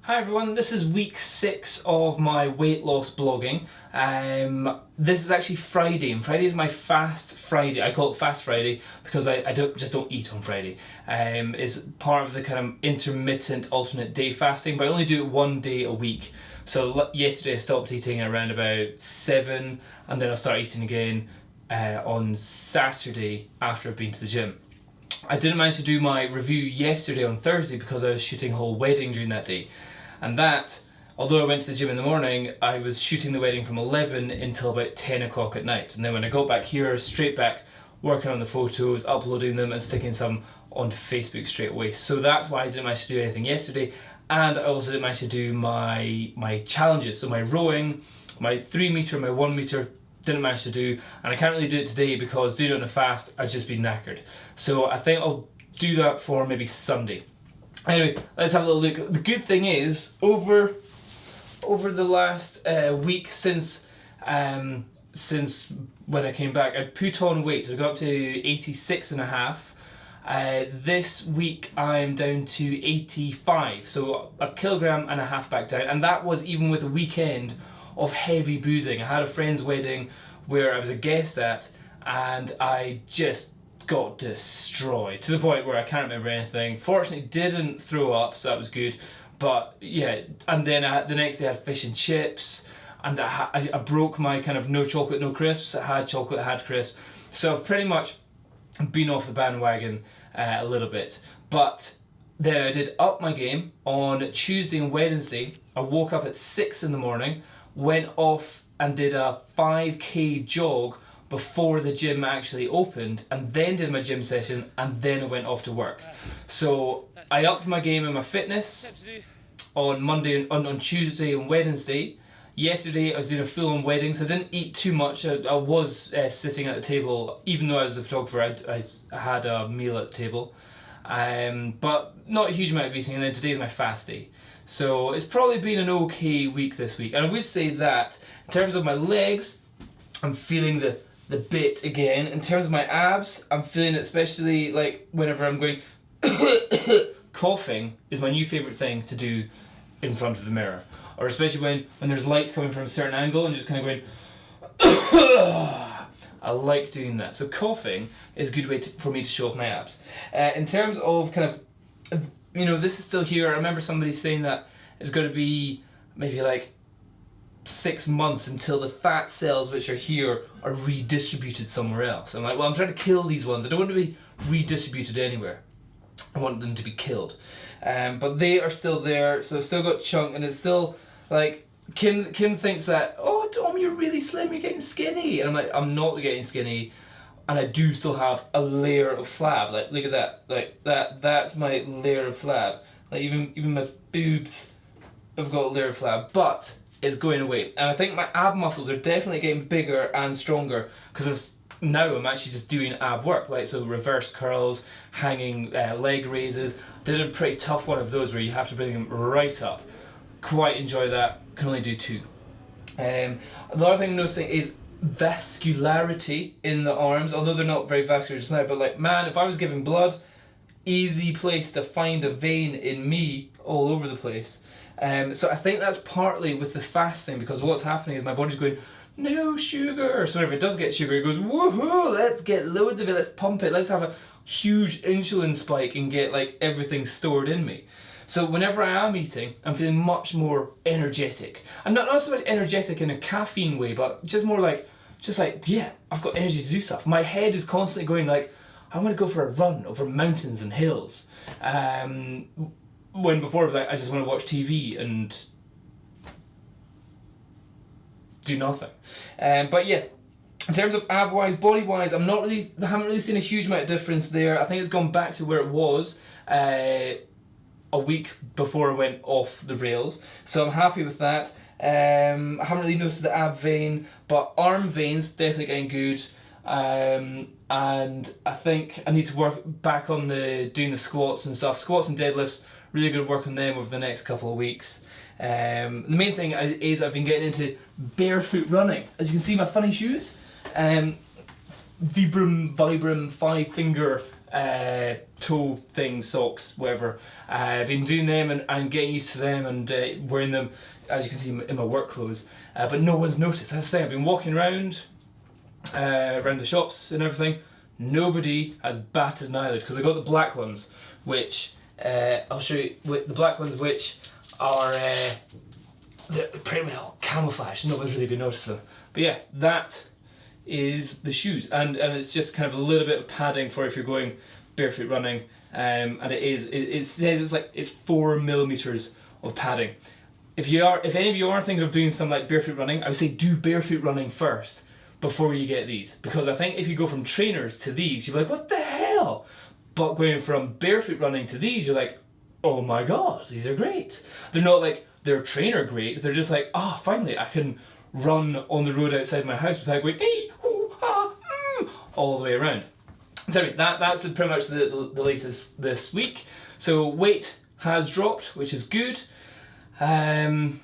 Hi everyone, this is week 6 of my weight loss blogging. This is actually Friday, and Friday is my fast Friday. I call it Fast Friday because I don't eat on Friday. It's part of the kind of intermittent alternate day fasting, but I only do it one day a week. So yesterday I stopped eating around about 7, and then I'll start eating again on Saturday after I've been to the gym. I didn't manage to do my review yesterday on Thursday because I was shooting a whole wedding during that day. And that, although I went to the gym in the morning, I was shooting the wedding from 11 until about 10 o'clock at night. And then when I got back here, straight back, working on the photos, uploading them and sticking some onto Facebook straight away. So that's why I didn't manage to do anything yesterday. And I also didn't manage to do my challenges. So my rowing, my 3 meter, my 1 meter, didn't manage to do. And I can't really do it today because doing it on a fast, I've just been knackered. So I think I'll do that for maybe Sunday. Anyway, let's have a little look. The good thing is, over the last week since when I came back, I put on weight. I got up to 86.5. This week I'm down to 85, so a kilogram and a half back down, and that was even with a weekend of heavy boozing. I had a friend's wedding where I was a guest at, and I just got destroyed to the point where I can't remember anything. Fortunately didn't throw up, so that was good, but yeah. And then the next day I had fish and chips, and I broke my kind of no chocolate no crisps. I had chocolate, I had crisps, so I've pretty much been off the bandwagon a little bit. But then I did up my game on Tuesday and Wednesday. I woke up at 6 in the morning, went off and did a 5k jog before the gym actually opened, and then did my gym session, and then I went off to work. So I upped my game and my fitness on Monday, on Tuesday and Wednesday. Yesterday I was doing a full-on wedding, so I didn't eat too much. I was sitting at the table, even though I was the photographer. I had a meal at the table, but not a huge amount of eating. And then today's my fast day, so it's probably been an okay week this week. And I would say that in terms of my legs, I'm feeling the bit again. In terms of my abs, I'm feeling it, especially like whenever I'm going coughing is my new favourite thing to do in front of the mirror, or especially when there's light coming from a certain angle and just kind of going I like doing that. So coughing is a good way for me to show off my abs. In terms of kind of, this is still here. I remember somebody saying that it's going to be maybe like 6 months until the fat cells which are here are redistributed somewhere else. I'm like, well, I'm trying to kill these ones. I don't want to be redistributed anywhere. I want them to be killed. But they are still there, so I've still got chunk, and it's still like Kim thinks that, oh Dom, you're really slim, you're getting skinny. And I'm like, I'm not getting skinny, and I do still have a layer of flab. Like, look at that. Like that's my layer of flab. Like even my boobs have got a layer of flab, but it's going away. And I think my ab muscles are definitely getting bigger and stronger because now I'm actually just doing ab work, like so reverse curls, hanging leg raises. Did a pretty tough one of those where you have to bring them right up. Quite enjoy that. Can only do 2. The other thing I'm noticing is vascularity in the arms, although they're not very vascular just now, but like, man, if I was giving blood, easy place to find a vein in me all over the place. So I think that's partly with the fasting, because what's happening is my body's going, no sugar. So whenever it does get sugar, it goes, woohoo, let's get loads of it, let's pump it, let's have a huge insulin spike and get like everything stored in me. So whenever I am eating, I'm feeling much more energetic. And not so much energetic in a caffeine way, but just more like, yeah, I've got energy to do stuff. My head is constantly going like, I want to go for a run over mountains and hills. When before, like, I just want to watch TV and do nothing. But yeah, in terms of ab wise, body wise, I haven't really seen a huge amount of difference there. I think it's gone back to where it was a week before I went off the rails, so I'm happy with that. I haven't really noticed the ab vein, but arm veins definitely getting good. And I think I need to work back on doing the squats and stuff. Squats and deadlifts, really good work on them over the next couple of weeks. The main thing is I've been getting into barefoot running. As you can see, my funny shoes, Vibram 5-finger toe things, socks, whatever. I've been doing them and getting used to them and wearing them, as you can see, in my work clothes. But no one's noticed. That's the thing. I've been walking around the shops and everything. Nobody has batted an eyelid because I got the black ones, which I'll show you. The black ones, which are they're pretty well camouflage. No one's really going to notice them. But yeah, that is the shoes, and it's just kind of a little bit of padding for if you're going barefoot running. And it says it's 4 millimeters of padding. If any of you are thinking of doing something like barefoot running, I would say do barefoot running first before you get these, because I think if you go from trainers to these, you'll be like, what the hell? But going from barefoot running to these, you're like, oh my god, these are great. They're not like they're trainer great, they're just like, finally I can run on the road outside my house without going all the way around. So anyway, that's pretty much the latest this week. So weight has dropped, which is good. And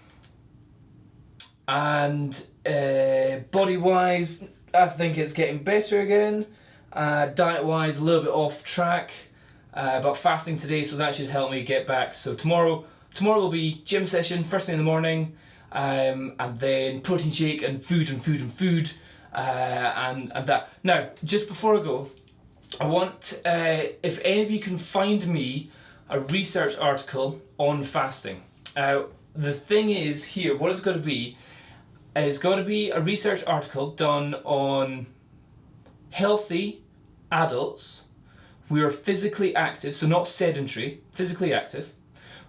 body wise, I think it's getting better again. Diet wise, a little bit off track, but fasting today, so that should help me get back. So tomorrow will be gym session first thing in the morning, and then protein shake and food and that. Now, just before I go, I want if any of you can find me a research article on fasting. The thing is here, what it's got to be is got to be a research article done on healthy adults who are physically active, so not sedentary, physically active,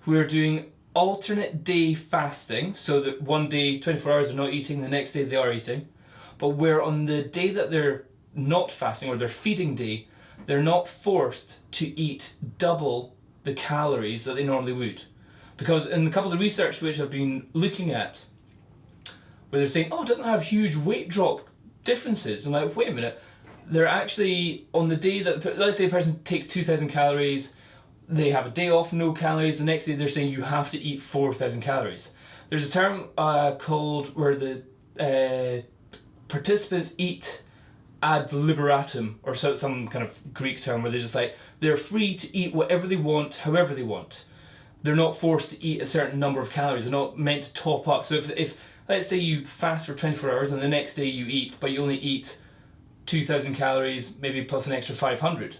who are doing alternate day fasting, so that one day, 24 hours, they're not eating, the next day they are eating, but where on the day that they're not fasting, or their feeding day, they're not forced to eat double the calories that they normally would. Because in a couple of the research which I've been looking at, where they're saying, it doesn't have huge weight drop differences. I'm like, wait a minute, they're actually, on the day that, let's say a person takes 2,000 calories, they have a day off, no calories, the next day they're saying you have to eat 4,000 calories. There's a term called where the participants eat ad liberatum, or some kind of Greek term where they're just like, they're free to eat whatever they want, however they want. They're not forced to eat a certain number of calories. They're not meant to top up. So if let's say you fast for 24 hours and the next day you eat, but you only eat 2,000 calories, maybe plus an extra 500.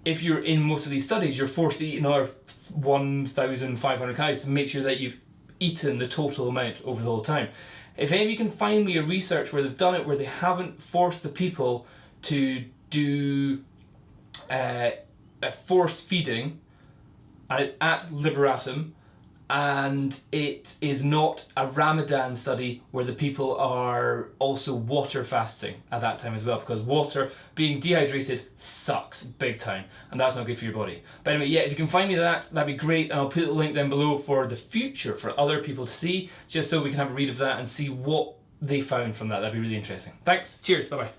If you're in most of these studies, you're forced to eat another 1,500 calories to make sure that you've eaten the total amount over the whole time. If any of you can find me a research where they've done it, where they haven't forced the people to do a forced feeding, and it's at liberatum, and it is not a Ramadan study where the people are also water fasting at that time as well, because water, being dehydrated, sucks big time, and that's not good for your body. But anyway, yeah, if you can find me that'd be great, and I'll put the link down below for the future for other people to see, just so we can have a read of that and see what they found from that. That'd be really interesting. Thanks, cheers, bye bye.